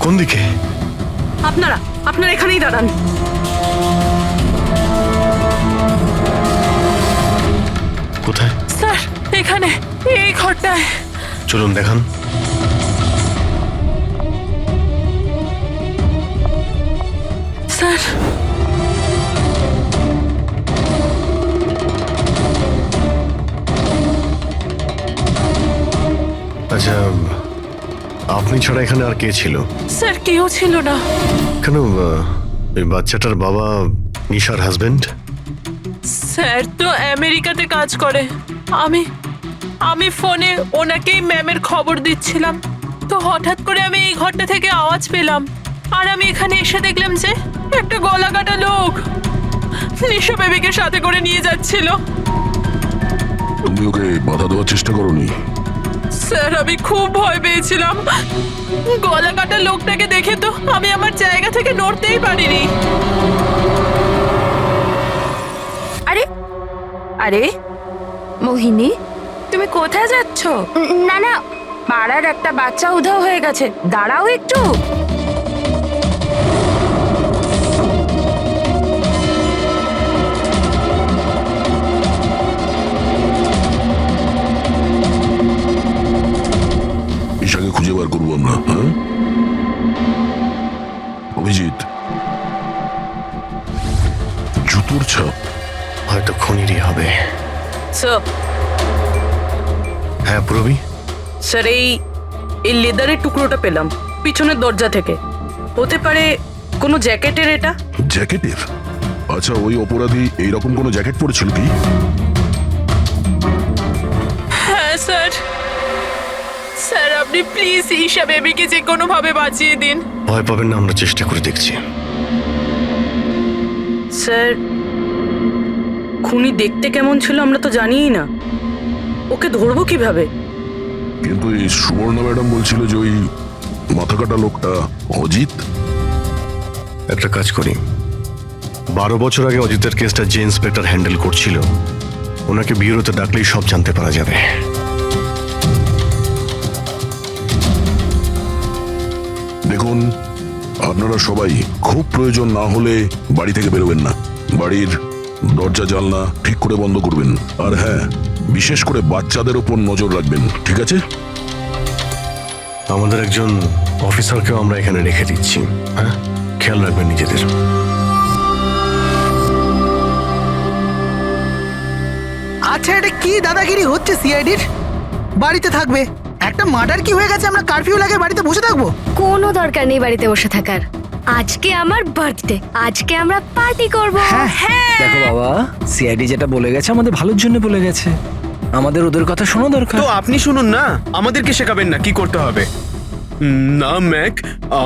কোন দিকে? আপনারা আপনারা এখানেই দাঁড়ান। কোথায়? স্যার এখানে, এই ঘরটায়। চলুন দেখান। স্যার আচ্ছা, আপনি ছাড়া এখানে আর কে ছিল? স্যার কেউ ছিল না। কেন, এই বাচ্চাটার বাবা নিশার হাজবেন্ড? স্যার তো আমেরিকাতে কাজ করে। আমি আমি ফোনে ওনাকেই ম্যামের খবর দিচ্ছিলাম, তো হঠাৎ করে আমি এই ঘরটা থেকে আওয়াজ পেলাম, আর আমি এখানে এসে দেখলাম যে একটা গলা কাটা লোক নিশা বেবিকে সাথে করে নিয়ে যাচ্ছিল। তুমি ওকে বাধা দেওয়ার চেষ্টা করোনি? স্যার আমি খুব ভয় পেয়েছিলাম। গলা কাটা লোকটাকে দেখে তো আমি আমার জায়গা থেকে নড়তেই পারিনি। আরে আরে মোহিনী, তুমি কোথায় যাচ্ছ? না না, পাড়ার একটা বাচ্চা উধাও হয়ে গেছে, দাঁড়াও একটু। ঈশাকে খুঁজে বার করবো আমরা, হ্যাঁ? অভিজিৎ, জুতোর ছাপ হয়তো খুনিরই হবে। স্যার, হ্যাঁ পূরবী, স্যার এই লেদারের টুকরোটা পেলাম পিছনের দরজা থেকে। হতে পারে কোনো জ্যাকেটের এটা। জ্যাকেটের? আচ্ছা, ওই অপরাধী এইরকম কোনো জ্যাকেট পরেছিল কি? হ্যাঁ স্যার। স্যার আপনি প্লিজ ঈশা বেবিকে যে কোনো ভাবে বাঁচিয়ে দিন। ভয় পাবেন না, আমরা চেষ্টা করে দেখছি। স্যার, খুনি দেখতে কেমন ছিল আমরা তো জানিই না, ওকে ধরবো কিভাবে? কিন্তু এই সুবর্ণা ম্যাডাম বলছিল যে ওই মাথা কাটা লোকটা অজিত। একটা কাজ করি, 12 বছর আগে অজিতের কেসটা যে ইন্সপেক্টর হ্যান্ডেল করছিল, ওনাকে বিউরোতে ডাকলেই সব জানতে পারা যাবে। দেখুন, আপনারা সবাই খুব প্রয়োজন না হলে বাড়ি থেকে বেরোবেন না। বাড়ির দরজা জানলা ঠিক করে বন্ধ করবেন। আর হ্যাঁ, বিশেষ করে বাচ্চাদের ওপর নজর রাখবেন, ঠিক আছে? আমাদের একজন অফিসারকেও আমরা এখানে রেখে দিচ্ছি, হ্যাঁ? খেয়াল রাখবেন নিজেদের। আচ্ছা, এটা কি দাদাগিরি হচ্ছে সিআইডির? বাড়িতে থাকবে, একটা মার্ডার কি হয়ে গেছে, আমরা কারফিউ লাগে বাড়িতে বসে থাকবো? কোনো দরকার নেই বাড়িতে বসে থাকার। আজকে আমার বার্থডে, আজকে আমরা পার্টি করব। হ্যাঁ দেখো বাবা, সিআইডি যেটা বলে গেছে আমাদের ভালোর জন্য বলে গেছে, আমাদের ওদের কথা শোনা দরকার। তো আপনি শুনুন না, আমাদেরকে শেখাবেন না কি করতে হবে। না ম্যাক,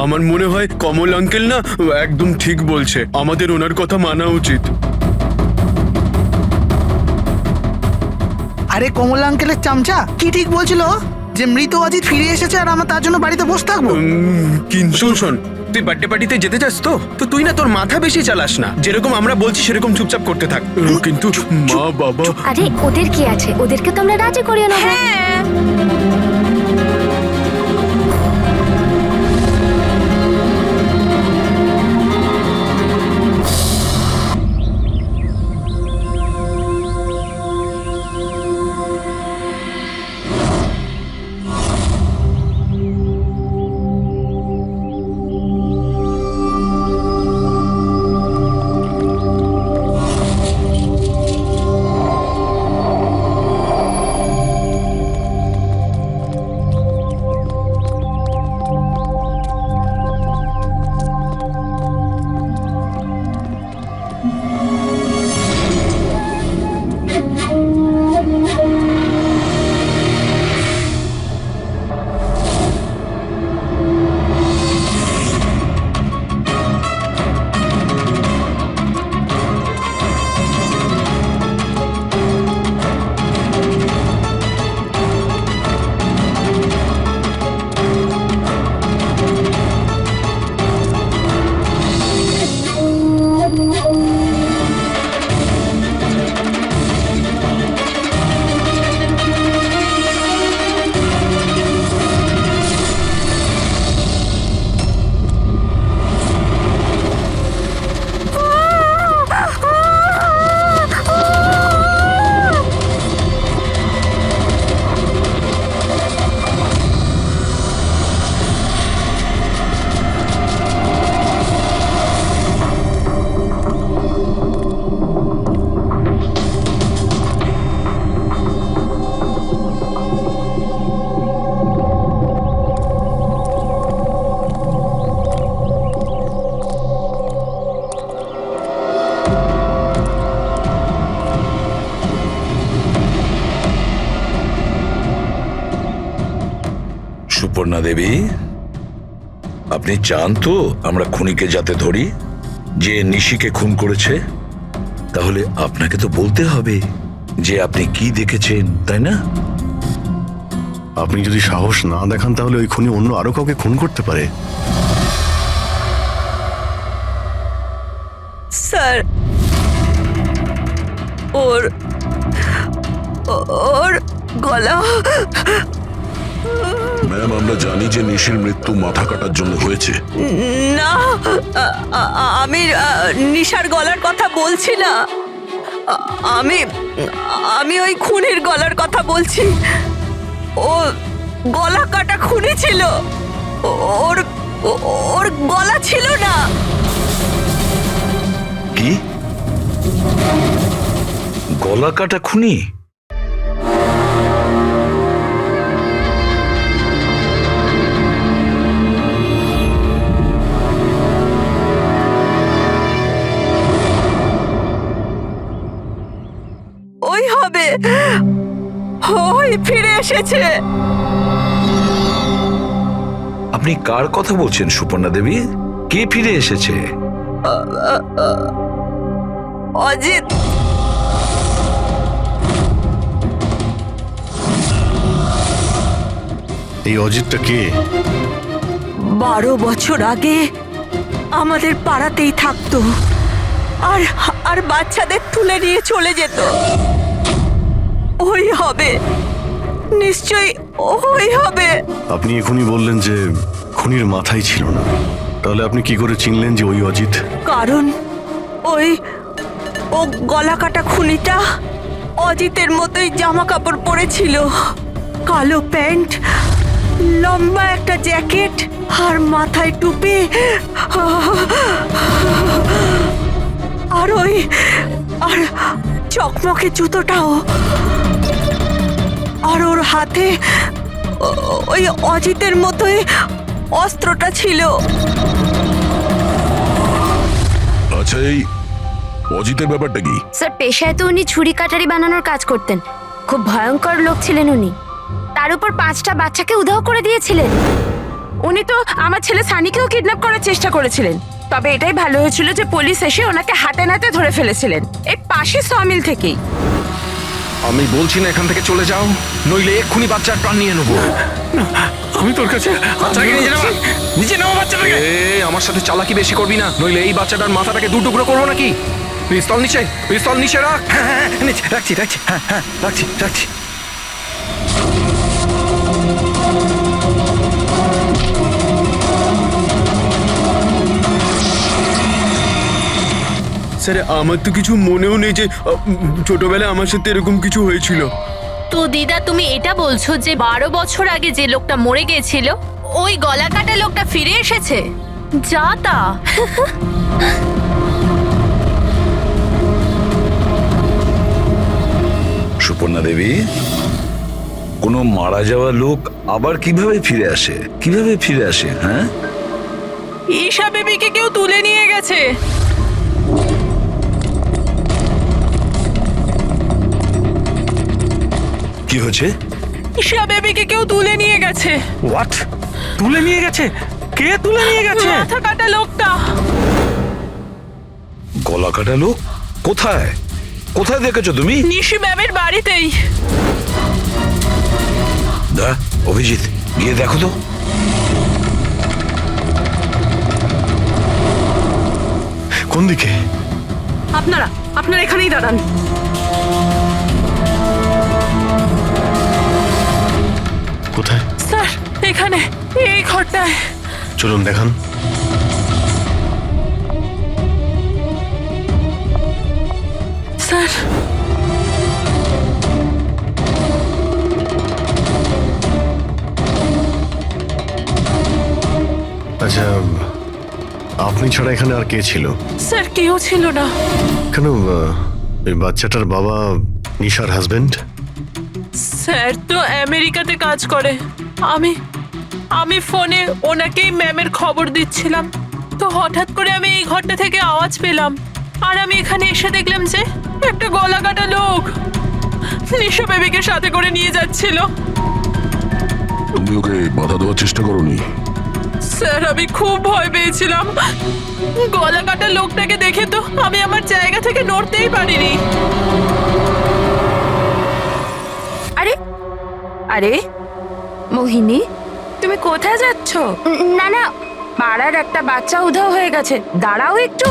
আমার মনে হয় কমল আঙ্কেল না একদম ঠিক বলছে, আমাদের ওনার কথা মানা উচিত। আরে কমলা আঙ্কেলের চামচা কি ঠিক বলছিল যে মৃত অজিত ফিরে এসেছে আর আমরা তার জন্য বাড়িতে বসে থাকবো? কিন্তু শোন, তুই বার্থডে পার্টিতে যেতে চাস তো তুই না তোর মাথা বেশি চালাস না, যেরকম আমরা বলছি সেরকম চুপচাপ করতে থাক। কিন্তু মা বাবা। আরে ওদের কি আছে, ওদেরকে তো আমরা রাজি করিয়ে নেব। সুপর্ণা দেবী, আপনি চান তো আমরা খুনিকে যাতে ধরি, যে নিশিকে খুন করেছে? তাহলে আপনাকে তো বলতে হবে যে আপনি কি দেখেছেন, তাই না? আপনি যদি সাহস না দেখান তাহলে ওই খুনি অন্য আরো কাউকে খুন করতে পারে। স্যার, ওর ওর গলা। ম্যাম, আমরা জানি যে নিশির মৃত্যু মাথা কাটার জন্য হয়েছে। না, আমি নিশার গলার কথা বলছি না। আমি আমি ওই খুনির গলার কথা বলছি। ও গলা কাটা খুনি ছিল, ওর ওর গলা ছিল না। কি? গলা কাটা খুনি? ওই হবে, ওই ফিরে এসেছে। আপনি কার কথা বলছেন সুপর্ণা দেবী? কে ফিরে এসেছে? অজিত। এই অজিতটা কে? 12 বছর আগে আমাদের পাড়াতেই থাকতো, আর আর বাচ্চাদের তুলে নিয়ে চলে যেত। ওই হবে, নিশ্চয়ই ওই হবে। আপনি এখনই বললেন যে খুনির মাথাই ছিল না, তাহলে আপনি কি করে চিনলেন যে ওই অজিত? কারণ ও গলা কাটা খুনিটা অজিতের মতোই জামা কাপড় পরেছিল, কালো প্যান্ট, লম্বা একটা জ্যাকেট আর মাথায় টুপি, আর আর চকমকে জুতোটাও, আর ওর হাতে ওই অজিতের মতোই অস্ত্রটা ছিল। আচ্ছা, এই অজিতের ব্যাপারটা কি? স্যার, পেশায় তো উনি ছুরি কাটারি বানানোর কাজ করতেন। খুব ভয়ঙ্কর লোক ছিলেন উনি। তার উপর 5টা বাচ্চাকে উধাও করে দিয়েছিলেন। উনি তো আমার ছেলে সানিকেও কিডন্যাপ করার চেষ্টা করেছিলেন, তবে এটাই ভালো হয়েছিল যে পুলিশ এসে ওনাকে হাতে নাতে ধরে ফেলেছিলেন, এই পাশে সমিল থেকেই। আমি বলছি না এখান থেকে চলে যাও, নইলে এক্ষুনি বাচ্চার প্রাণ নিয়ে নেবো। আমি তোর কাছে বাচ্চাটাকে নিচে নাও বাচ্চাটাকে। আমার সাথে চালাকি বেশি করবি না, নইলে এই বাচ্চাটার মাথাটাকে 2 টুকরো করবো নাকি। পিস্তল নিচে, পিস্তল নিচে রাখ। হ্যাঁ, নিচে রাখছি, হ্যাঁ, রাখছি। স্যার, আমার তো কিছু মনেও নেই যে ছোটবেলায় আমার সাথে এরকম কিছু হয়েছিল। তো দিদা, তুমি এটা বলছো যে 12 বছর আগে যে লোকটা মরে গিয়েছিল, ওই গলা কাটা লোকটা ফিরে এসেছে? যা তা। সুপর্ণা দেবী, কোনো মারা যাওয়া লোক আবার কিভাবে ফিরে আসে? হ্যাঁ, ঈশা বেবিকে কেউ তুলে নিয়ে গেছে। কি হয়েছে? ঈশা বেবিকে কেউ তুলে নিয়ে গেছে। হোয়াট? তুলে নিয়ে গেছে? কে তুলে নিয়ে গেছে? মাথা কাটা লোকটা। গলা কাটা লোক? কোথায় দেখেছো তুমি? নিশি ম্যামের বাড়িতেই। অভিজিৎ, গিয়ে দেখো তো। কোন দিকে? আপনারা এখানেই দাঁড়ান। কোথায়? স্যার, এখানে, এই ঘরটায়। চলুন দেখান। স্যার, আচ্ছা, আপনি ছাড়া এখানে আর কে ছিল? স্যার, কেউ ছিল না। কেন, ওই বাচ্চাটার বাবা নিশার হাজবেন্ড? স্যার তো আমেরিকাতে কাজ করে। আমি ফোনে ওনাকেই ম্যামের খবর দিচ্ছিলাম, তো হঠাৎ করে আমি এই ঘরটা থেকে আওয়াজ পেলাম, আর আমি এখানে এসে দেখলাম যে একটা গলা কাটা লোক নিশা বেবিকে সাথে করে নিয়ে যাচ্ছিল। তুমি ওকে বাধা দেওয়ার চেষ্টা করোনি? স্যার আমি খুব ভয় পেয়েছিলাম। গলা কাটা লোকটাকে দেখে তো আমি আমার জায়গা থেকে নড়তেই পারিনি। আরে আরে মোহিনী, তুমি কোথায় যাচ্ছ? না না, পাড়ার একটা বাচ্চা উধাও হয়ে গেছে, দাঁড়াও একটু।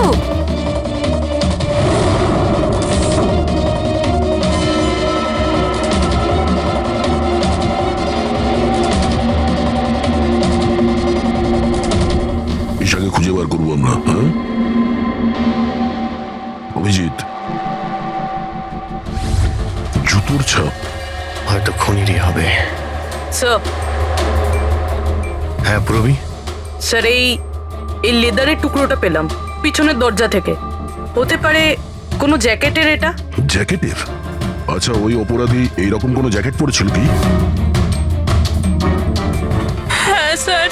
ঈশাকে খুঁজে বার করবো আমরা, হ্যাঁ? অভিজিৎ, জুতোর ছাপ হয়তো খুনিরই হবে। স্যার হ্যাঁ প্রবি, স্যার এই লেদারের টুকরোটা পেলাম পিছনের দরজা থেকে। হতে পারে কোনো জ্যাকেটের এটা। জ্যাকেটের? আচ্ছা, ওই অপরাধী এইরকম কোনো জ্যাকেট পরেছিল কি? হ্যাঁ স্যার।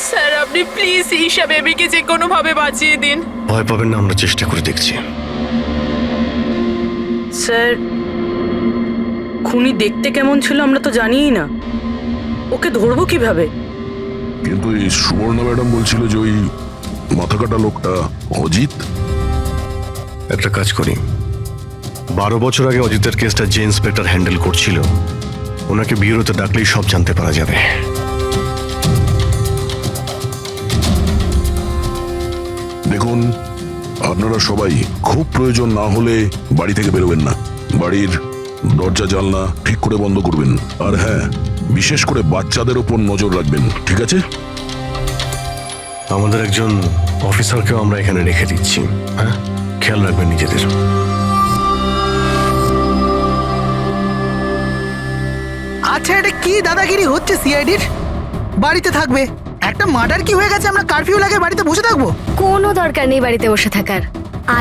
স্যার আপনি প্লিজ ঈশা বেবিকে যে কোনো ভাবে বাঁচিয়ে দিন। ভয় পাবেন না, আমরা চেষ্টা করে দেখছি। স্যার খুনি দেখতে কেমন ছিল আমরা তো জানিই না, ওকে ধরবো কিভাবে? কিন্তু এই সুবর্ণা ম্যাডাম বলছিল যে ওই মাথা কাটা লোকটা অজিত। একটা কাজ করি, 12 বছর আগে অজিতের কেসটা যে ইন্সপেক্টর হ্যান্ডেল করছিল, ওনাকে বিউরোতে ডাকলেই সব জানতে পারা যাবে। দেখুন, আপনারা সবাই খুব প্রয়োজন না হলে বাড়ি থেকে বেরোবেন না। বাড়ির দরজা জানলা ঠিক করে বন্ধ করবেন। আর হ্যাঁ, বিশেষ করে বাচ্চাদের ওপর নজর রাখবেন, ঠিক আছে? আমাদের একজন অফিসারকেও আমরা এখানে রেখে দিচ্ছি, হ্যাঁ? খেয়াল রাখবেন নিজেদের। আচ্ছা, এটা কি দাদাগিরি হচ্ছে সিআইডির? বাড়িতে থাকবে, একটা মার্ডার কি হয়ে গেছে আমরা কারফিউ লাগে বাড়িতে বসে থাকবো? কোনো দরকার নেই বাড়িতে বসে থাকার।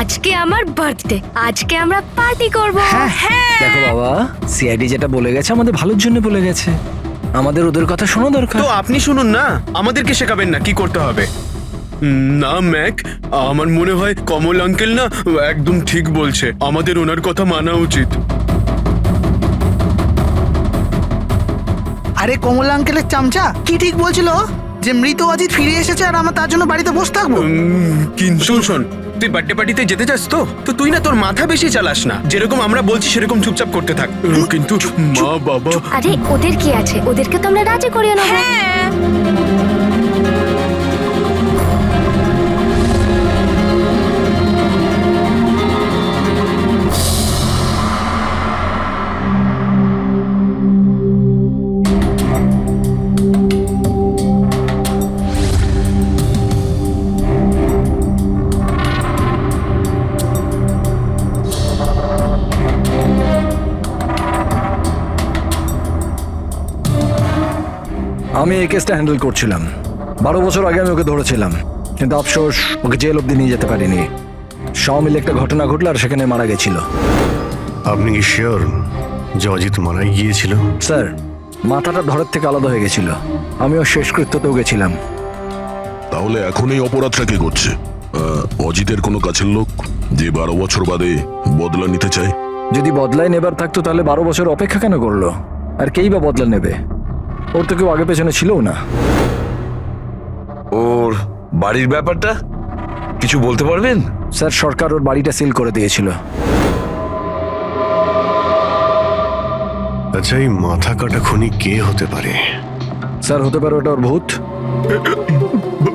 আজকে আমার বার্থডে, আজকে আমরা পার্টি করব। দেখো বাবা, সিআইডি যেটা বলে গেছে আমাদের ভালোর জন্য বলে গেছে, আমাদের ওদের কথা শোনা দরকার। তো আপনি শুনুন না, আমাদেরকে শেখাবেন না কি করতে হবে। না ম্যাক, আমার মনে হয় কমল আঙ্কেল না একদম ঠিক বলছে, আমাদের ওনার কথা মানা উচিত। আরে কমলা আঙ্কেলের চামচা কি ঠিক বলছিল যে মৃত অজিত ফিরে এসেছে আর আমরা তার জন্য বাড়িতে বসে থাকবো? কিন্তু শোন, তুই বার্থডে পার্টিতে যেতে চাস তো তুই না তোর মাথা বেশি চালাস না, যেরকম আমরা বলছি সেরকম চুপচাপ করতে থাক। কিন্তু মা বাবা। আরে ওদের কি আছে, ওদেরকে তো আমরা রাজি করিয়ে নেবো। আমি এই কেসটা হ্যান্ডেল করছিলাম। 12 বছর আগে আমি ওকে ধরেছিলাম, কিন্তু আফসোস ওকে জেল অব্দি নিয়ে যেতে পারিনি। সব মিলে একটা ঘটনা ঘটলো আর সেখানে মারা গেছিল। আপনি কি শিওর যে অজিত মারাই গিয়েছিল? স্যার, মাথাটা ধরের থেকে আলাদা হয়ে গেছিল। আমিও শেষকৃত্যতেও গেছিলাম। তাহলে এখন এই অপরাধটা কে করছে? অজিতের কোনো কাছের লোক যে 12 বছর বাদে বদলা নিতে চায়? যদি বদলায় নেবার থাকতো তাহলে 12 বছর অপেক্ষা কেন করলো? আর কেই বা বদলা নেবে? ওর তো কেউ আগে পেছনে ছিলও না। ওর বাড়ির ব্যাপারটা কিছু বলতে পারবেন? স্যার, সরকার ওর বাড়িটা সিল করে দিয়েছিল। আচ্ছা, এই মাথা কাটা খুনি কে হতে পারে? স্যার, হতে পারে ওটা ওর ভূত।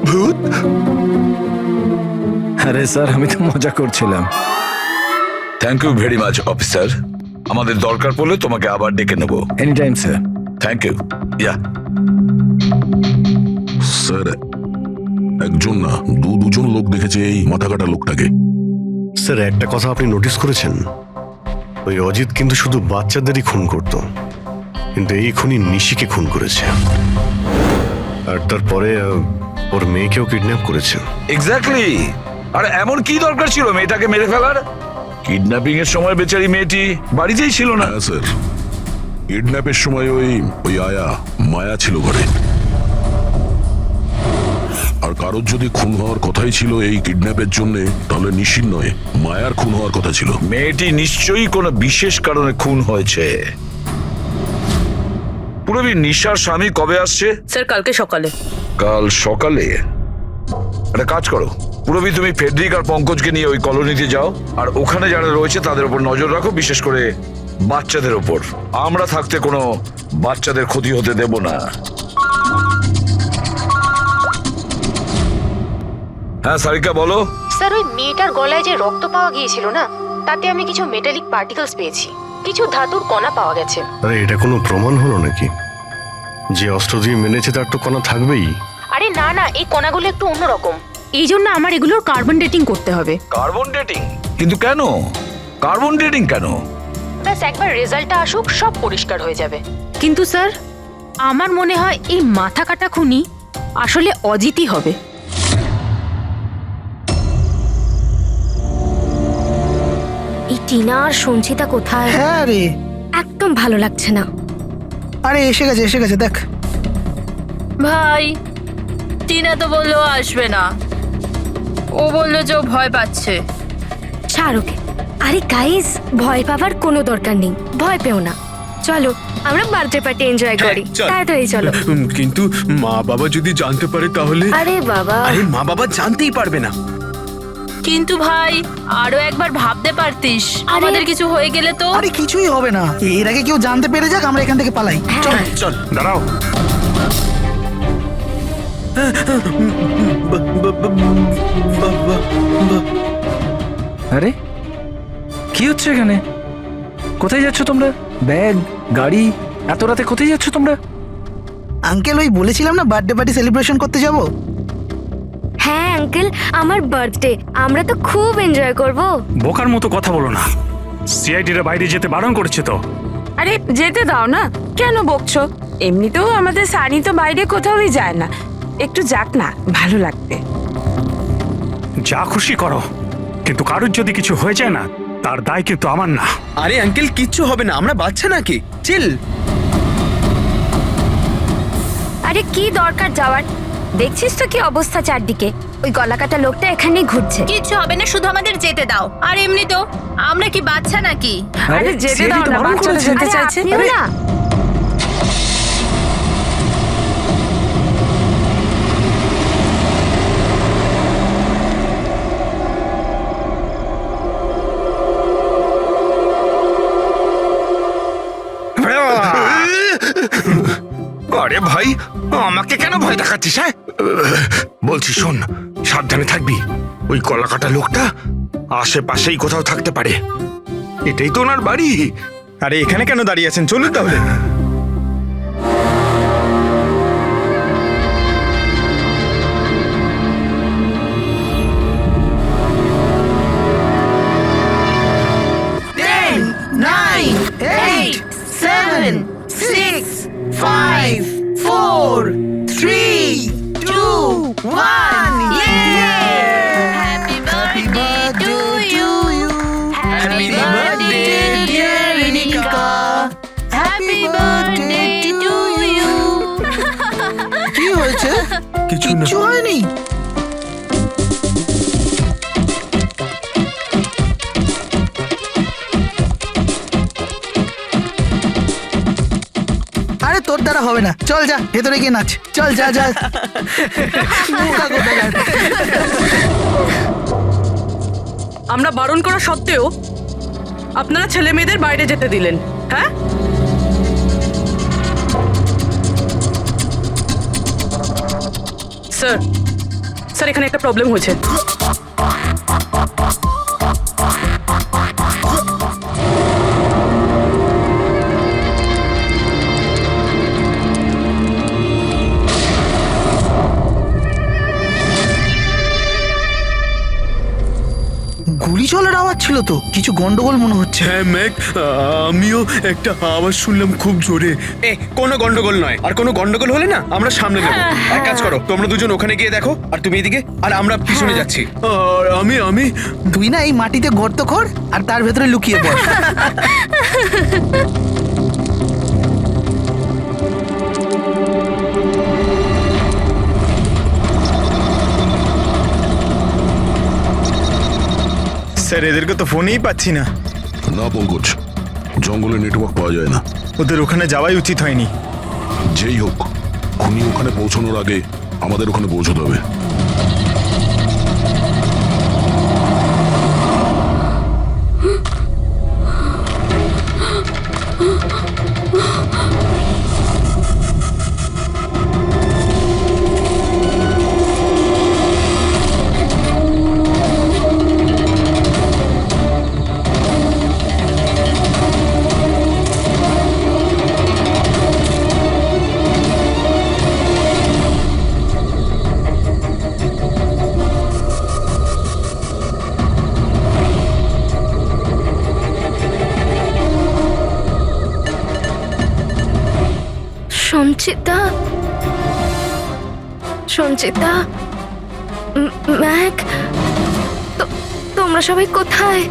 ভূত? আরে স্যার, আমি তো মজা করছিলাম। Thank you very much officer, আমাদের দরকার পড়লে তোমাকে আবার ডেকে নেব। Any time sir. Thank you. Yeah sir, একজন না দুজন লোক দেখেছে এই মাথা কাটা লোকটাকে। স্যার, একটা কথা আপনি নোটিস করেছেন? ওই অজিত কিন্তু শুধু বাচ্চাদেরই খুন করত, কিন্তু এই খুনি নিশিকে খুন করেছে। আর তারপরে ওর মেয়েকেও কিডন্যাপ করেছে। এক্স্যাক্টলি। আর এমন কি দরকার ছিল মেয়েটাকে মেরে ফেলার? কিডন্যাপিং এর সময় বেচারি মেয়েটি বাড়িতেই ছিল না। হ্যাঁ স্যার, কিডন্যাপের সময় ওই আয়া মায়া ছিল ঘরে। আর কারোর যদি খুন হওয়ার কথাই ছিল এই কিডন্যাপের জন্য, তাহলে নিশির নয় মায়ার খুন হওয়ার কথা ছিল। মেয়েটি নিশ্চয়ই কোনো বিশেষ কারণে খুন হয়েছে। পুরবী নিশার স্বামী কবে আসছে? স্যার কালকে সকালে। কাল সকালে? একটা কাজ করো পুরবী, তুমি ফেডরিক আর পঙ্কজকে নিয়ে ওই কলোনিতে যাও, আর ওখানে যারা রয়েছে তাদের উপর নজর রাখো, বিশেষ করে বাচ্চাদের ওপর। আমরা থাকতে কোনো বাচ্চাদের ক্ষতি হতে দেব না। হ্যাঁ সারিকা বলো। স্যার, ওই মেয়েটার গলায় যে রক্ত পাওয়া গিয়েছিল না, তাতে আমি কিছু মেটালিক পার্টিকেলস পেয়েছি, কিছু ধাতুর কণা পাওয়া গেছে। আরে এটা কোনো প্রমাণ হলো নাকি? যে অস্ত্র দিয়ে মেনেছে তার তো কণা থাকবেই। আরে না না, এই কণাগুলো একটু অন্যরকম। এই জন্য আমার এগুলোর কার্বন ডেটিং করতে হবে। Carbon dating? কিন্তু কেন কার্বন ডেটিং কেন? ব্যাস একবার রেজাল্টটা আসুক, সব পরিষ্কার হয়ে যাবে। কিন্তু স্যার, আমার মনে হয় এই মাথা কাটা খুনি আসলে অজিতই হবে। এই টিনা আর সঞ্চিতা কোথায়? হ্যাঁ রে, একদম ভালো লাগছে না। আরে এসে গেছে দেখ। ভাই, টিনা তো বললো আসবে না, ও বললো যে ও ভয় পাচ্ছে। ছাড় ওকে। আরে গাইস, ভয় পাবার কোনো দরকার নেই, ভয় পেও না। চলো আমরা বার্থডে পার্টি এনজয় করি। চল। তাড়াতাড়ি চলো। কিন্তু মা বাবা যদি জানতে পারে তাহলে? আরে বাবা, আরে মা বাবা জানতেই পারবে না। কিন্তু ভাই, আরো একবার ভাবতে পারতিস, আমাদের কিছু হয়ে গেলে তো। আরে কিছুই হবে না, এর আগে কেউ জানতে পেরে যাক, আমরা এখান থেকে পালাই। চল চল দাঁড়াও, আরে কি হচ্ছে এখানে? কোথায় যাচ্ছ তোমরা? ব্যাগ, গাড়ি, এত রাতে কোথায় যাচ্ছ তোমরা? আঙ্কেল, ওই বলেছিলাম না বার্থডে পার্টি সেলিব্রেশন করতে যাব। হ্যাঁ আঙ্কেল, আমার বার্থডে, আমরা তো খুব এনজয় করব। বোকার মতো কথা বলো না, সিআইডিরা বাইরে যেতে বারণ করেছে তো। আরে যেতে দাও না, কেন বকছো? এমনিতেও আমাদের সানি তো বাইরে কোথাওই যায় না, একটু যাক না, ভালো লাগবে। যা খুশি করো, কিন্তু কারোর যদি কিছু হয়ে যায় না, তার দায় কিন্তু আমার না। আরে আঙ্কেল কিচ্ছু হবে না, আমরা বাচ্চা নাকি, চিল। আরে কি দরকার যাওয়ার? দেখছিস তো কি অবস্থা চারদিকে, ওই গলাকাটা লোকটা এখানেই ঘুরছে। কিচ্ছু হবে না, শুধু আমাদের যেতে দাও। আর এমনি তো আমরা কি বাচ্চা নাকি? আরে যেতে দাও না, বাচ্চারা যেতে চাইছে। আপনিও না। আরে ভাই, আমাকে কেন ভয় দেখাচ্ছিস? হ্যাঁ বলছি শোন, সাবধানে থাকবি। ওই কলাকাটা লোকটা আশেপাশেই কোথাও থাকতে পারে, এটাই তো ওনার বাড়ি। আরে এখানে কেন দাঁড়িয়ে আছেন, চলুন তাহলে। Happy birthday to you. Happy birthday dear Rinika. Happy birthday to you. কি হয়েছে? কিছু না। কিচ্ছু হয়নি। আরে তোর দ্বারা হবে না, চল যা ভেতরে গিয়ে নাচ, চল যা যা। বোকা কোথাকার। আমরা বারণ করা সত্ত্বেও আপনারা ছেলে মেয়েদের বাইরে যেতে দিলেন, হ্যাঁ? স্যার, স্যার এখানে একটা প্রবলেম হয়েছে। গুলি চলার আওয়াজ ছিল তো, কিছু গন্ডগোল মনে হচ্ছে। হ্যাঁ ম্যাক, আমিও একটা আওয়াজ শুনলাম খুব জোরে। কোনো গন্ডগোল নয়, আর কোনো গন্ডগোল হলে না আমরা সামনে নেব। এক কাজ করো, তোমরা দুজন ওখানে গিয়ে দেখো, আর তুমি এদিকে, আর আমরা পিছনে যাচ্ছি। আর আমি তুই না এই মাটিতে গর্ত কর আর তার ভেতরে লুকিয়ে পড়। স্যার এদেরকে তো ফোনেই পাচ্ছি না। না পঙ্কজ, জঙ্গলে নেটওয়ার্ক পাওয়া যায় না। ওদের ওখানে যাওয়াই উচিত হয়নি। যেই হোক, খুনি ওখানে পৌঁছানোর আগে আমাদের ওখানে পৌঁছতে হবে। সঞ্চিতা, সঞ্চিতা, ম্যাক, তোমরা সবাই কোথায়?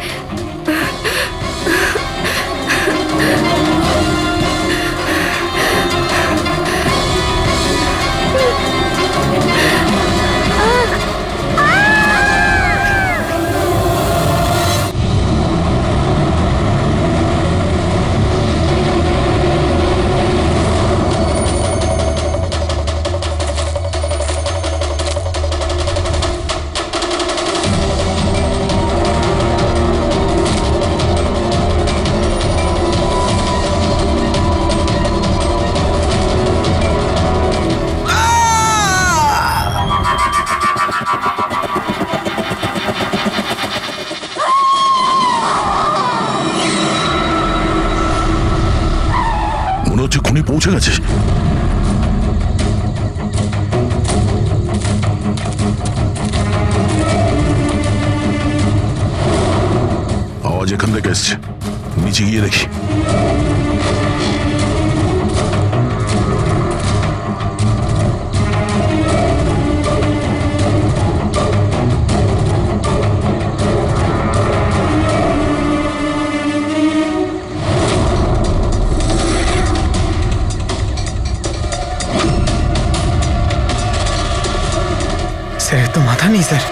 মনে হচ্ছে খুনি পৌঁছে গেছে। আওয়াজ এখান থেকে এসছে, নিচে গিয়ে দেখি। স্যার তো মাথা নেই স্যার।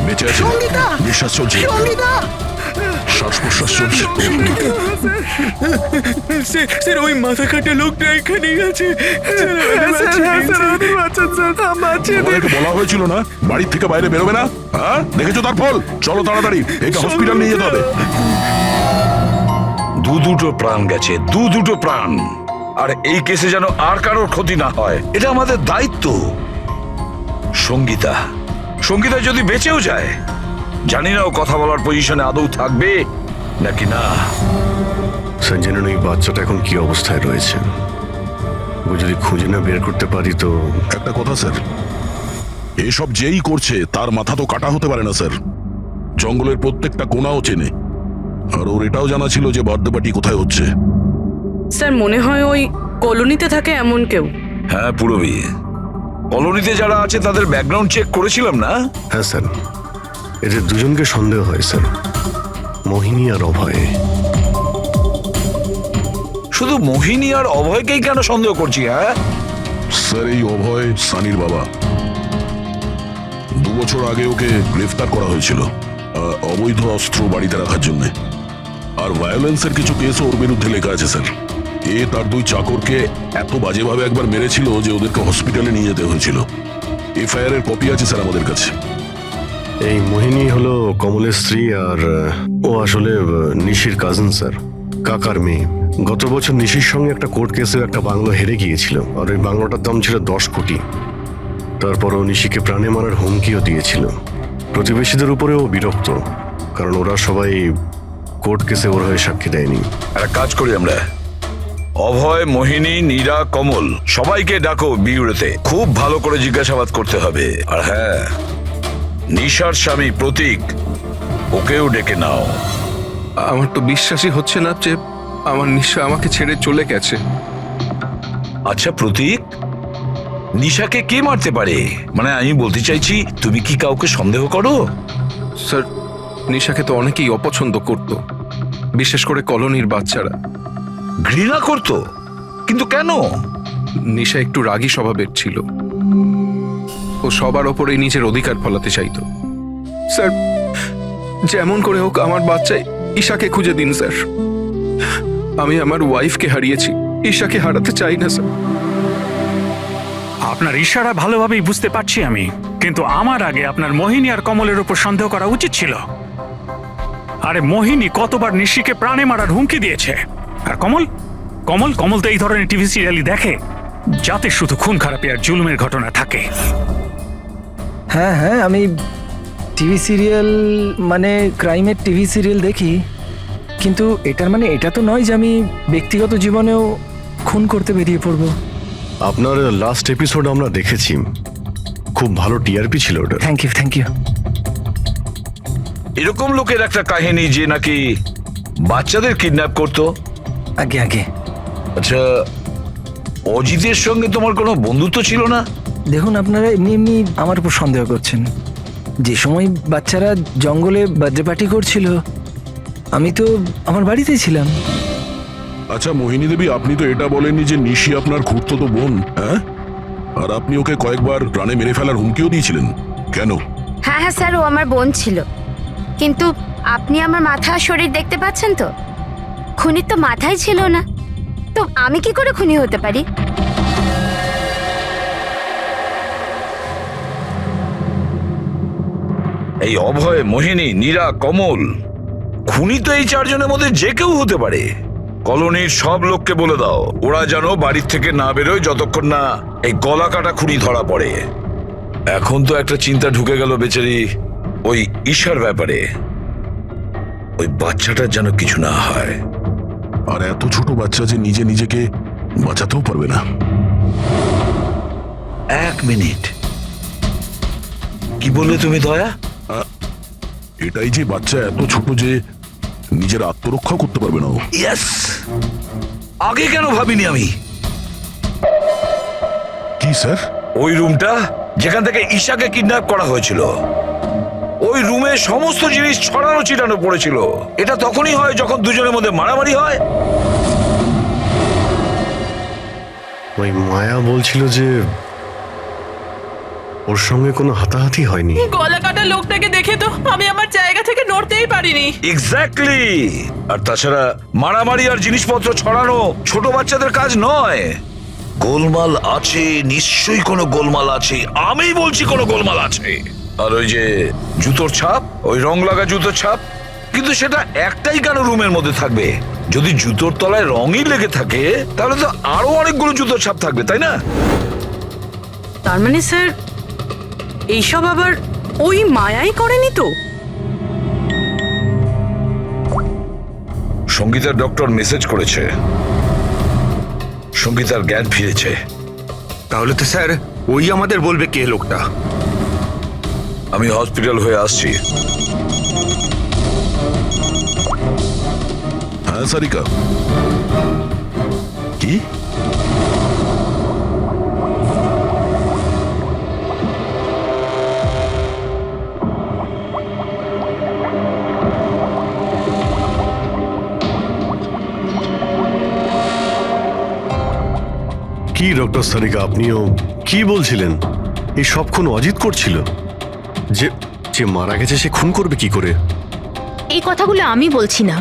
বেঁচে আছে, সঙ্গীতা! নিঃশ্বাস চলছে, সঙ্গীতা! শ্বাস প্রশ্বাস চলছে। স্যার ওই মাথা কাটা লোকটা এখানেই আছে। তোমাদেরকে বলা হয়েছিল না বাড়ির থেকে বাইরে বেরোবে না? হ্যাঁ, দেখেছো তার ফল। চলো তাড়াতাড়ি, একে হসপিটাল নিয়ে যেতে হবে। দুটো প্রাণ গেছে, দুটো প্রাণ। আর এই কেসে যেন আর কারোর ক্ষতি না হয়, এটা আমাদের দায়িত্ব। সঙ্গীতা, সঙ্গীতা যদি বেঁচেও যায়, জানি না ও কথা বলার পজিশনে আদৌ থাকবে নাকি না। সঞ্জনন, এই বাচ্চাটা এখন কি অবস্থায় রয়েছে? ও যদি খুঁজে না বের করতে পারি তো। একটা কথা স্যার, এসব যেই করছে তার মাথা তো কাটা হতে পারে না স্যার। জঙ্গলের প্রত্যেকটা কোণাও চেনে, আর ওর এটাও জানা ছিল যে বার্থডে পার্টি কোথায় হচ্ছে। স্যার মনে হয় ওই কলোনিতে থাকে এমন কেউ। হ্যাঁ পুরবী, কলোনিতে যারা আছে তাদের ব্যাকগ্রাউন্ড চেক করেছিলাম না? হ্যাঁ স্যার, এদের দুজনকে সন্দেহ হয় স্যার, মোহিনী আর অভয়। শুধু মোহিনী আর অভয়কেই কেন সন্দেহ করছি? হ্যাঁ স্যার, এই অভয় সানির বাবা। 2 বছর আগে ওকে গ্রেফতার করা হয়েছিল অবৈধ অস্ত্র বাড়িতে রাখার জন্য। আর ভায়োলেন্সের কিছু কেসও ওর বিরুদ্ধে লেখা আছে স্যার। এ তার 2 চাকরকে এত বাজেভাবে একবার মেরেছিল যে ওদেরকে হসপিটালে নিয়ে যেতে হয়েছিল। এফআইআর এর কপি আছে স্যার আমাদের কাছে। এই মোহিনী হলো কমলের স্ত্রী, আর ও আসলে নিশির কাজিন স্যার, কাকার মেয়ে। গত বছর নিশির সঙ্গে একটা কোর্ট কেসে একটা বাংলো হেরে গিয়েছিল, আর ওই বাংলোটার দাম ছিল 10 কোটি। তারপরও নিশিকে প্রাণে মারার হুমকিও দিয়েছিল। প্রতিবেশীদের উপরেও বিরক্ত, কারণ ওরা সবাই কোর্ট কেসে ওর হয়ে সাক্ষী দেয়নি। একটা কাজ করি আমরা, অভয়, মোহিনী, নীরা, কমল সবাইকে ডাকো বিউরোতে। খুব ভালো করে জিজ্ঞাসাবাদ করতে হবে। আর হ্যাঁ, নিশার স্বামী প্রতীক, ওকেও ডেকে নাও। আমার তো বিশ্বাসই হচ্ছে না যে আমার নিশা আমাকে ছেড়ে চলে গেছে। আচ্ছা প্রতীক, নিশাকে কে মারতে পারে? মানে আমি বলতে চাইছি, তুমি কি কাউকে সন্দেহ করো? স্যার, নিশাকে তো অনেকেই অপছন্দ করত, বিশেষ করে কলোনির বাচ্চারা। ঘৃণা করতো? কিন্তু কেন? নিশা একটু রাগী স্বভাবের ছিল। ও সবার ওপরে নিজের অধিকার ফলাতে চাইতো। স্যার, যেমন করে হোক আমার বাচ্চায় ঈশাকে খুঁজে দিন স্যার। আমি আমার ওয়াইফকে হারিয়েছি, ঈশাকে হারাতে চাই না স্যার। আপনার ইশারা ভালোভাবেই বুঝতে পারছি আমি, কিন্তু আমার আগে আপনার মোহিনী আর কমলের উপর সন্দেহ করা উচিত ছিল। আরে মোহিনী কতবার নিশিকে প্রাণে মারার হুমকি দিয়েছে, আর কমল কমল কমল তো এই ধরনের টিভি সিরিয়ালই দেখে, যাতে শুধু খুন খারাপি আর জুলুমের ঘটনা থাকে। হ্যাঁ হ্যাঁ, আমি টিভি সিরিয়াল মানে ক্রাইমের টিভি সিরিয়াল দেখি, কিন্তু এটার মানে এটা তো নয় যে আমি ব্যক্তিগত জীবনেও খুন করতে বেরিয়ে পড়বো। আপনার লাস্ট এপিসোড আমরা দেখেছি, খুব ভালো টিআরপি ছিল ওটা। Thank you thank you. এরকম লোকের একটা কাহিনী যে নাকি বাচ্চাদের কিডন্যাপ করতো। আগে আগে। আচ্ছা, অজিতের সঙ্গে তোমার কোনো বন্ধুত্ব ছিল না? দেখুন, আপনারা এমনি এমনি আমার উপর সন্দেহ করছেন। যে সময় বাচ্চারা জঙ্গলে বার্থডে পার্টি করছিল, আমি তো আমার বাড়িতেই ছিলাম। আচ্ছা মোহিনী দেবী, আপনি তো এটা বলেননি যে নিশি আপনার খুড়তুতো বোন, হ্যাঁ? আর আপনি ওকে কয়েকবার প্রাণে মেরে ফেলার হুমকিও দিয়েছিলেন, কেন? হ্যাঁ হ্যাঁ স্যার, ও আমার বোন ছিল। কিন্তু আপনি আমার মাথা আর শরীর দেখতে পাচ্ছেন তো, খুনির তো মাথাই ছিল না, তো আমি কি করে খুনি হতে পারি? এই অভয়, মোহিনী, নীরা, কমল, খুনি তো এই চারজনের মধ্যে যে কেউ হতে পারে। কলোনির সব লোককে বলে দাও ওরা যেন বাড়ির থেকে না বেরোয় যতক্ষণ না এই গলা কাটা খুনি ধরা পড়ে। এখন তো একটা চিন্তা ঢুকে গেল বেচারি ওই ঈশার ব্যাপারে। ওই বাচ্চাটার যেন কিছু না হয়। আর এত ছোট বাচ্চা যে নিজে নিজেকে বাঁচাতেও পারবে না। এক মিনিট, কি বললে তুমি দয়া? এটাই যে বাচ্চা এত ছোট যে নিজের আত্মরক্ষা করতে পারবে না। ইয়েস, আগে কেন ভাবিনি আমি? কি স্যার? ওই রুমটা যেখান থেকে ঈশাকে কিডন্যাপ করা হয়েছিল, ওই রুমে সমস্ত জিনিস ছড়ানো ছিটানো পড়েছিল। এটা তখনই হয় যখন দুজনের মধ্যে মারামারি হয়। ওই মায়া বলছিল যে ওর সঙ্গে কোনো হাতাহাতি হয়নি। গলা কাটা লোকটাকে দেখে তো আমি আমার জায়গা থেকে নড়তেই পারিনি। এক্স্যাক্টলি। আর তাছাড়া মারামারি আর জিনিসপত্র ছড়ানো ছোট বাচ্চাদের কাজ নয়। গোলমাল আছে, নিশ্চয়ই কোনো গোলমাল আছে। আমি বলছি কোনো গোলমাল আছে। আর ওই যে জুতোর ছাপ, ওই রং লাগা জুতোর ছাপ, কিন্তু সেটা একটাই কেন রুমের মধ্যে থাকবে? যদি জুতোর তলায় রঙই লেগে থাকে তাহলে তো আরো অনেকগুলো জুতোর ছাপ থাকবে, তাই না? তার মানে স্যার এইসব আবার ওই মায়াই করেনি তো? সঙ্গীতার ডক্টর মেসেজ করেছে, সঙ্গীতার জ্ঞান ফিরেছে। তাহলে তো স্যার ওই আমাদের বলবে কে লোকটা। আমি হসপিটাল হয়ে আসছি। হ্যাঁ সারিকা, কি? কি ডক্টর সারিকা, আপনিও কি বলছিলেন? এই সব খুন অজিত করছিল? যে যে মারা গেছে সে খুন করবে কি করে? এই কথাগুলো আমি বলছি না,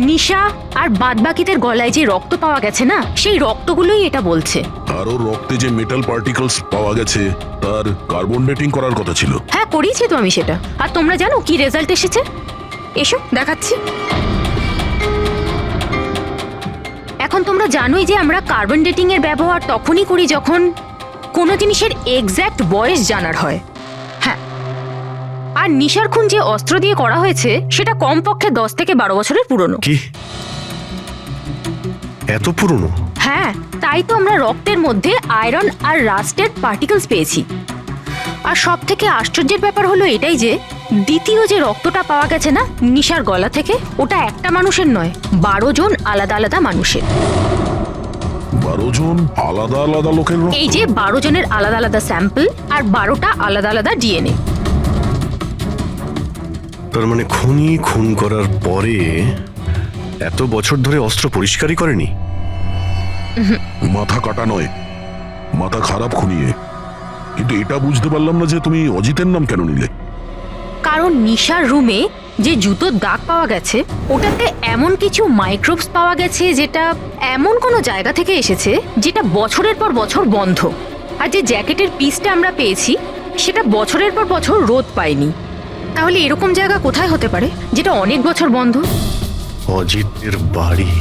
নিশা আর বাদবাকিদের গলায় যে রক্ত পাওয়া গেছে না, সেই রক্তগুলোই এটা বলছে। আর ওর রক্তে যে মেটাল পার্টিকেলস পাওয়া গেছে তার কার্বন ডেটিং করার কথা ছিল। হ্যাঁ, করিয়েছি তো আমি সেটা। আর তোমরা জানো কি রেজাল্ট এসেছে? এসো দেখাচ্ছি। এখন তোমরা জানোই যে আমরা কার্বন ডেটিং এর ব্যবহার তখনই করি যখন কোনো জিনিসের এক্স্যাক্ট বয়স জানার হয়। হ্যাঁ, আর নিশার খুন যে অস্ত্র দিয়ে করা হয়েছে সেটা কমপক্ষে 10 থেকে 12 বছরের পুরনো। কি এত পুরনো? হ্যাঁ, তাই তো আমরা রক্তের মধ্যে আয়রন আর রাস্টেড পার্টিকেলস পেয়েছি। আর সব থেকে আশ্চর্যের ব্যাপার হলো এটাই যে দ্বিতীয় যে রক্তটা পাওয়া গেছে না নিশার গলা থেকে, ওটা একটা মানুষের নয়, 12 জন আলাদা আলাদা মানুষের। 12 জন আলাদা আলাদা লোকের রক্ত? এই যে 12 জনের আলাদা আলাদা স্যাম্পল আর 12টা আলাদা আলাদা ডিএনএ। তার মানে খুনি খুন করার পরে এত বছর ধরে অস্ত্র পরিষ্কারই করেনি? মাথা কাটা নয়, মাথা খারাপ খুনিয়ে। কিন্তু এটা বুঝতে পারলাম না যে তুমি অজিতের নাম কেন নিলে। কারণ নিশার রুমে যে জুতোর দাগ পাওয়া গেছে ওটাতে এমন কিছু মাইক্রোবস পাওয়া গেছে যেটা এমন কোনো জায়গা থেকে এসেছে যেটা বছরের পর বছর বন্ধ। আর যে জ্যাকেটের পিসটা আমরা পেয়েছি সেটা বছরের পর বছর রোদ পায়নি। তাহলে এরকম জায়গা কোথায় হতে পারে যেটা অনেক বছর বন্ধ? অজিতের বাড়ি।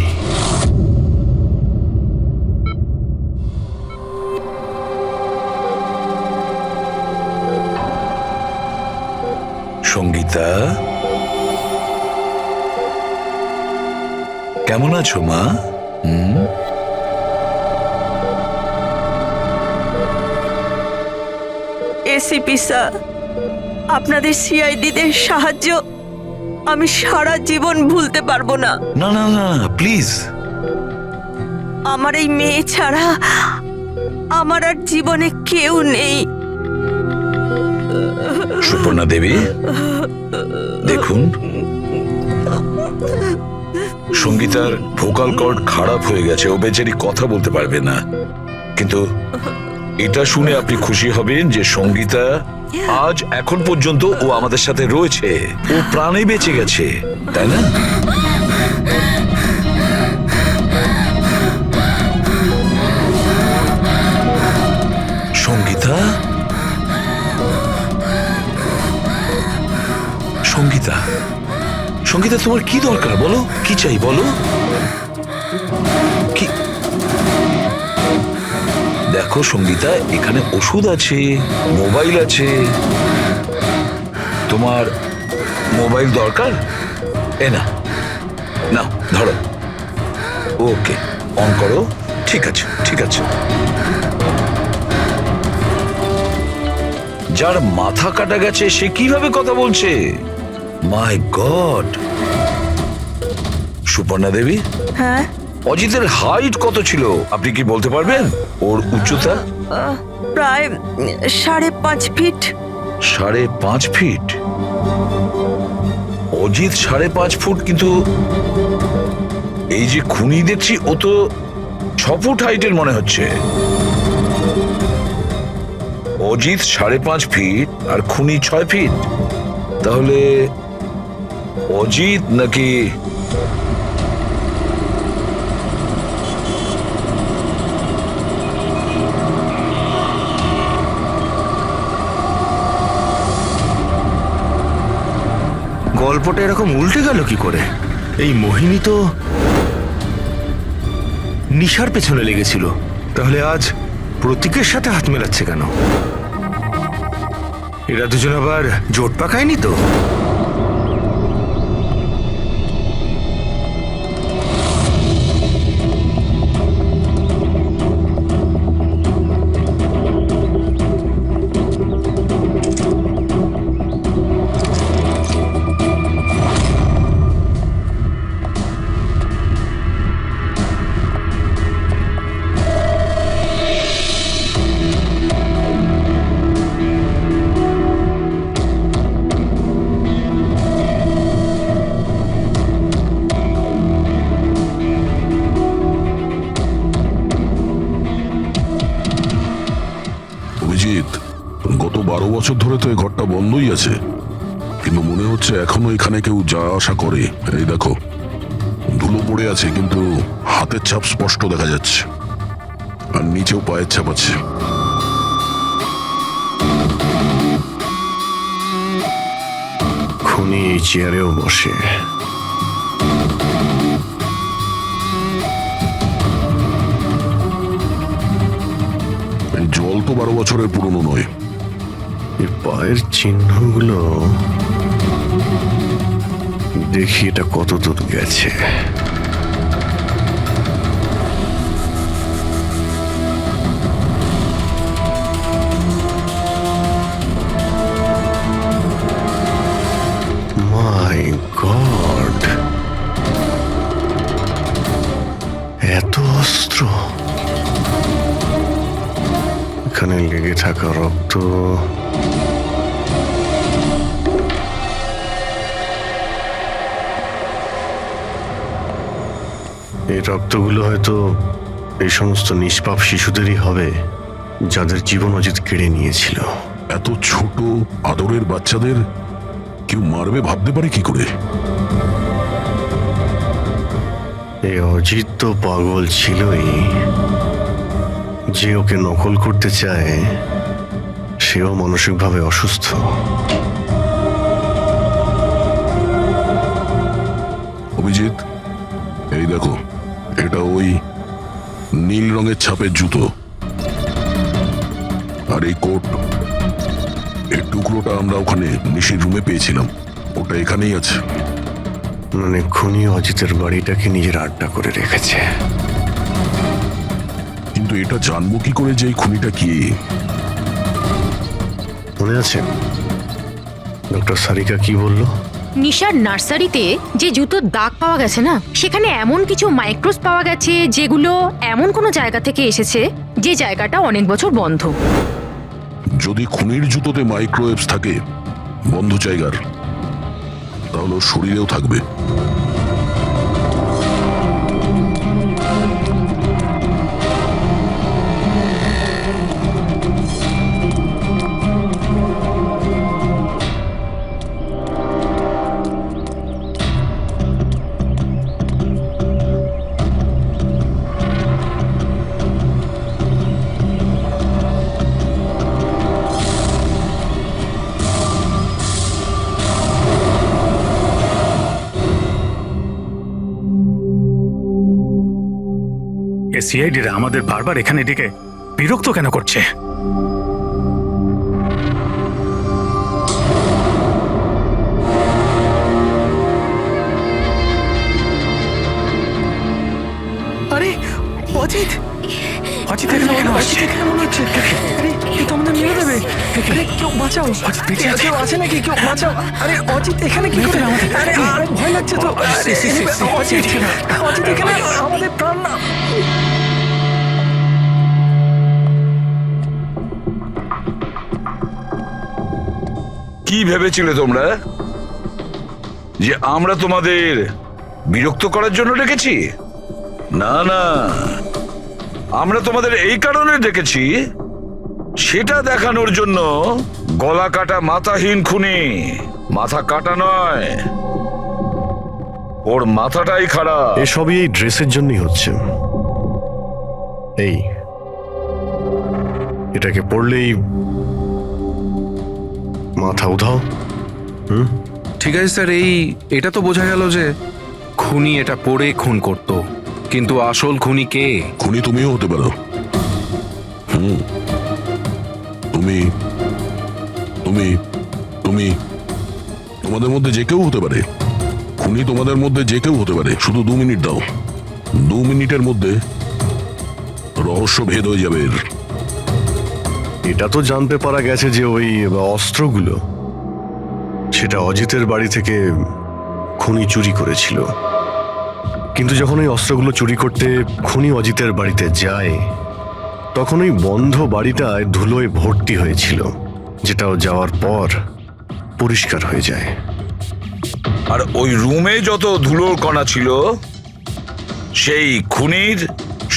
সঙ্গীতা, কেমন আছো মা? এসিপি স্যার, আপনাদের সিআইডিদের সাহায্য আমি সারা জীবন ভুলতে পারবো না। না না না, প্লিজ। আমার এই মেয়ে ছাড়া আমার আর জীবনে কেউ নেই। সুপর্ণা দেবী, দেখুন, সঙ্গীতার ভোকাল কর্ড খারাপ হয়ে গেছে, ও বেচারি কথা বলতে পারবে না। কিন্তু এটা শুনে আপনি খুশি হবেন যে সঙ্গীতা আজ এখন পর্যন্ত ও আমাদের সাথে রয়েছে, ও প্রাণে বেঁচে গেছে, তাই না? সঙ্গীতা, সঙ্গীতা, সঙ্গীতা, তোমার কি দরকার বলো? কি চাই বলো? কি? দেখো সঙ্গীতা, এখানে ওষুধ আছে, মোবাইল আছে। তোমার মোবাইল দরকার? এ না, নাও ধরো। ওকে, অন করো। ঠিক আছে, ঠিক আছে। যার মাথা কাটা গেছে সে কিভাবে কথা বলছে? মাই গড! সুপর্ণা দেবী, হ্যাঁ, অজিতের হাইট কত ছিল আপনি কি বলতে পারবেন? ওর উচ্চতা? প্রায় 5.5 ফিট। 5.5 ফিট? অজিত 5.5 ফুট, কিন্তু এই যে খুনি দেখছি ও তো 6 ফুট হাইটের মনে হচ্ছে। অজিত 5.5 ফিট আর খুনি 6 ফিট। তাহলে অজিত নাকি গল্পটা এরকম উল্টে গেল কি করে? এই মোহিনী তো নিশার পেছনে লেগেছিল, তাহলে আজ প্রতীকের সাথে হাত মেলাচ্ছে কেন? এরা দুজন আবার জোট পাকায়নি তো? অভিজিৎ, গত 12 বছর ধরে তো এই ঘরটা বন্ধই আছে, কিন্তু মনে হচ্ছে এখনো এখানে কেউ যা আসা করে। এই দেখো, ধুলো পড়ে আছে কিন্তু হাতের ছাপ স্পষ্ট দেখা যাচ্ছে, আর নিচেও পায়ের ছাপ আছে। খুনি এই চেয়ারেও বসে। এই জল তো 12 বছরের পুরনো নয়। এই পায়ের চিহ্নগুলো দেখি এটা কত দূর গেছে। এখানে লেগে থাকা রক্ত, এই রক্তগুলো হয়তো এই সমস্ত নিষ্পাপ শিশুদেরই হবে যাদের জীবন অজিত কেড়ে নিয়েছিল। এত ছোট আদরের বাচ্চাদের কেউ মারবে ভাবতে পারে কি করে? এই অজিত তো পাগল ছিলই, যে ওকে নকল করতে চায় সেও মানসিকভাবে অসুস্থ। অভিজিৎ, এই দেখো, এটা ওই নীল রঙের ছাপের জুতো, আর এই কোট, এই টুকরোটা আমরা ওখানে নিশির রুমে পেয়েছিলাম, ওটা এখানেই আছে। মানে খুনি অজিতের বাড়িটাকে নিজের আড্ডা করে রেখেছে। কিন্তু এটা জানবো কি করে যে এই খুনিটা কি? মনে আছে ডক্টর সারিকা কি বললো? নিশার নার্সারিতে যে জুতোর দাগ পাওয়া গেছে না, সেখানে এমন কিছু মাইক্রোস পাওয়া গেছে যেগুলো এমন কোনো জায়গা থেকে এসেছে যে জায়গাটা অনেক বছর বন্ধ। যদি খুনির জুতোতে মাইক্রোওয়েভস থাকে বন্ধ জায়গার, তাহলে ওর শরীরেও থাকবে। সিআইডিরা আমাদের বারবার এখানে ডেকে বিরক্ত কেন করছে? আরে অজিত, অজিত এখানে কেন আসছে? এখানে মনে হচ্ছে আরে কেউ তো আমাদের মেরে দেবে। আরে কেউ বাঁচাও, কেউ আছে নাকি? কেউ বাঁচাও। আরে অজিত এখানে কি করে? আরে আরে ভয় লাগছে তো। অজিত এখানে আমাদের প্রাণ না। কি ভেবেছিলে তোমরা যে আমরা তোমাদের বিরক্ত করার জন্য ডেকেছি? না না, আমরা তোমাদের এই কারণে ডেকেছি, সেটা দেখানোর জন্য গলা কাটা মাথাহীন খুনি, মাথা কাটা নয়, ওর মাথাটাই খারাপ। এসবই এই ড্রেসের জন্যই হচ্ছে। এই এটাকে পড়লেই মাথা উধাও। ঠিক আছে স্যার, এটা তো বোঝা গেল যে খুনি এটা পরে খুন করত, কিন্তু আসল খুনি কে? খুনি তুমিও হতে পারো। তুমি তুমি তুমি তোমাদের মধ্যে যে কেউ হতে পারে। খুনি তোমাদের মধ্যে যে কেউ হতে পারে। শুধু 2 মিনিট দাও, 2 মিনিটের মধ্যে রহস্য ভেদ হয়ে যাবে। এটা তো জানতে পারা গেছে যে ওই অস্ত্রগুলো সেটা অজিতের বাড়ি থেকে খুনি চুরি করেছিল। কিন্তু যখন ওই অস্ত্রগুলো চুরি করতে খুনি অজিতের বাড়িতে যায়, তখন ওই বন্ধ বাড়িটায় ধুলোয় ভর্তি হয়েছিল, যেটাও যাওয়ার পর পরিষ্কার হয়ে যায়। আর ওই রুমে যত ধুলোর কণা ছিল সেই খুনির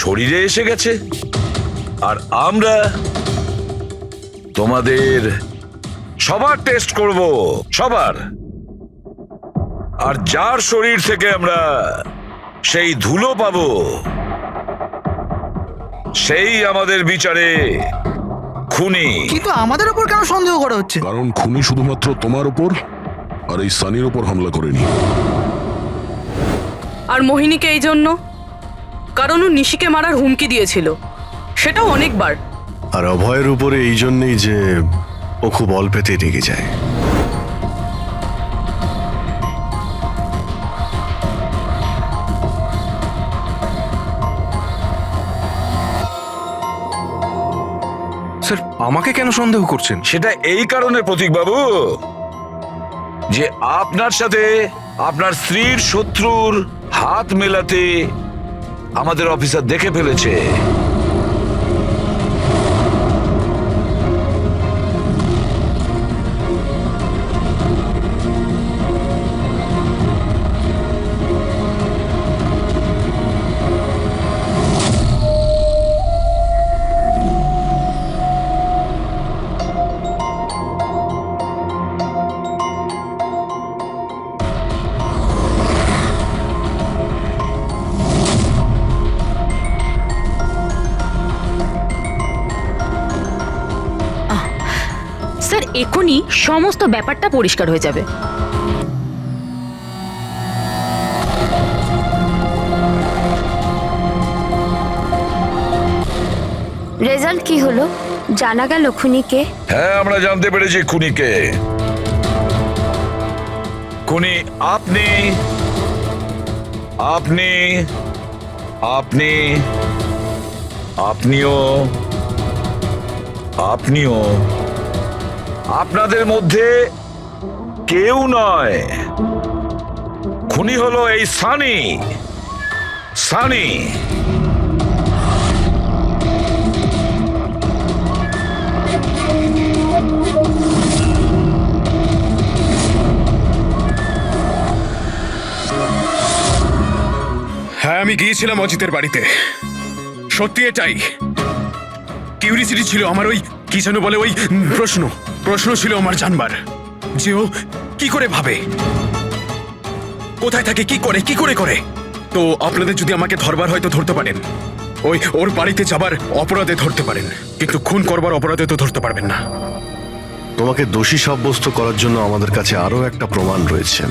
শরীরে এসে গেছে। আর আমরা তোমাদের সবার টেস্ট করব, সবার। আর যার শরীর থেকে আমরা সেই ধুলো পাবো, সেই আমাদের বিচারে খুনি। কিন্তু আমাদের উপর কেন সন্দেহ করা হচ্ছে? কারণ খুনি শুধুমাত্র তোমার উপর আর এই সানির উপর হামলা করেনি। আর মোহিনীকে এই জন্য, কারণ ও নিশিকে মারার হুমকি দিয়েছিল, সেটাও অনেকবার। আর অভয়ের উপরে এই জন্যই যে ও খুব অল্পেতে রেগে যায়। স্যার, আমাকে কেন সন্দেহ করছেন? সেটা এই কারণে প্রতীক বাবু যে আপনার সাথে আপনার স্ত্রীর শত্রুর হাত মেলাতে আমাদের অফিসার দেখে ফেলেছে। এখনই সমস্ত ব্যাপারটা পরিষ্কার হয়ে যাবে। রেজাল্ট কি হলো? জানা গেল খুনিকে? হ্যাঁ, আমরা জানতে পেরেছি খুনিকে। খুনি আপনি আপনি আপনি আপনিও আপনিও আপনাদের মধ্যে কেউ নয়। খুনি হলো এই সানি। সানি হ্যাঁ, আমি গিয়েছিলাম অজিতের বাড়িতে, সত্যি এটাই। কিউরিসিটি ছিল আমার, ওই কি যেন বলে, ওই প্রশ্ন ছিল আমার জানবার যে ও কি করে ভাবে, কোথায় থাকে, কি করে। তো আপনাদের যদি আমাকে ধরবার হয়তো ধরতে পারেন, ওর বাড়িতে যাবার অপরাধে ধরতে পারেন, কিন্তু খুন করবার অপরাধে তো ধরতে পারবেন না। তোমাকে দোষী সাব্যস্ত করার জন্য আমাদের কাছে আরো একটা প্রমাণ রয়েছে।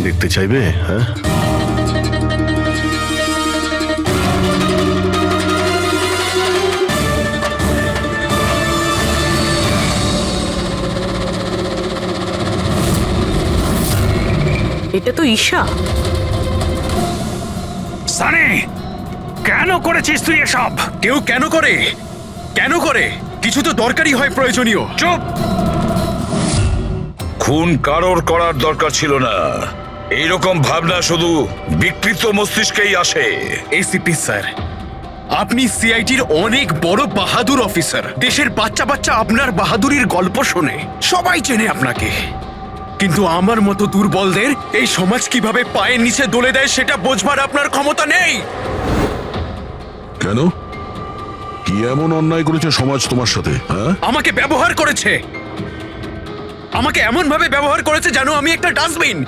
দেখতে চাইবে? হ্যাঁ, এটা তো ঈশা। সানি, কেন করেছিস তুই এসব? কেউ কেন করে কিছু তো দরকারই হয়, প্রয়োজনীয়। চুপ! খুন কারোর করার দরকার ছিল না। এইরকম ভাবনা শুধু বিকৃত মস্তিষ্কেই আসে। এসিপি স্যার, আপনি সিআইডির অনেক বড় বাহাদুর অফিসার। দেশের বাচ্চা আপনার বাহাদুরির গল্প শোনে, সবাই চেনে আপনাকে। কিন্তু আমার মতো দুর্বলদের এই সমাজ কিভাবে পায়ের নিচে দলে দেয় সেটা বোঝবার আপনার ক্ষমতা নেই। কেন? কি এমন অন্যায় করেছে সমাজ তোমার সাথে? হ্যাঁ, আমাকে ব্যবহার করেছে, আমাকে এমন ভাবে ব্যবহার করেছে যেন আমি একটা ডাস্টবিন।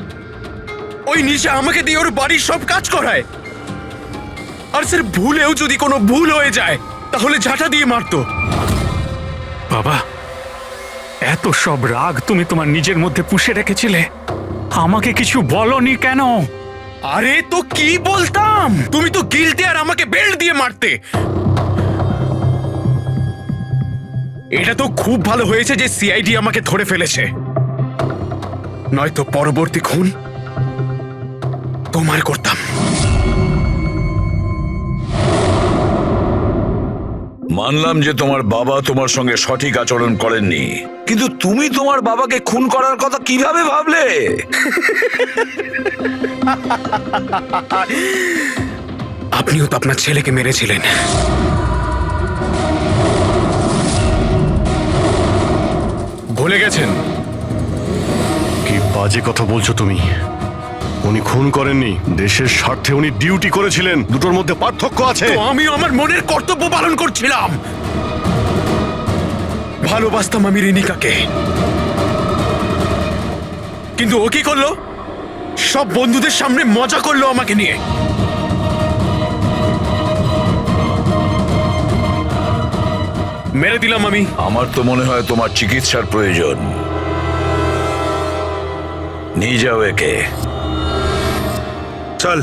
ওই নিশা আমাকে দিয়ে ওর বাড়ির সব কাজ করায়। আর স্যার, ভুলেও যদি কোনো ভুল হয়ে যায় তাহলে ঝাঁটা দিয়ে মারতো। বাবা, এত সব রাগ তুমি তোমার নিজের মধ্যে পুষে রেখেছিলে, আমাকে কিছু বলনি কেন? আরে তো কি বলতাম, তুমি তো গিলতে আর আমাকে বেল্ট দিয়ে মারতে। এটা তো খুব ভালো হয়েছে যে সিআইডি আমাকে ধরে ফেলেছে, নয়তো পরবর্তী খুন তোমার করতাম। মানলাম যে তোমার বাবা তোমার সঙ্গে সঠিক আচরণ করেননি, কিন্তু তুমি তোমার বাবাকে খুন করার কথা কিভাবে ভাবলে? আপনিও তো আপনার ছেলেকে মেরেছিলেন। ভুলে গেছেন? কি বাজে কথা বলছো তুমি? উনি খুন করেননি, দেশের স্বার্থে উনি ডিউটি করেছিলেন। দুটোর মধ্যে পার্থক্য আছে। তো আমি আমার মনের কর্তব্য পালন করছিলাম। ভালোবাসতাম আমি রিনিকাকে, কিন্তু ও কি করলো? সব বন্ধুদের সামনে মজা করলো আমাকে নিয়ে। মেরে দিলাম আমি। আমার তো মনে হয় তোমার চিকিৎসার প্রয়োজন। নিয়ে যাও একে। চল।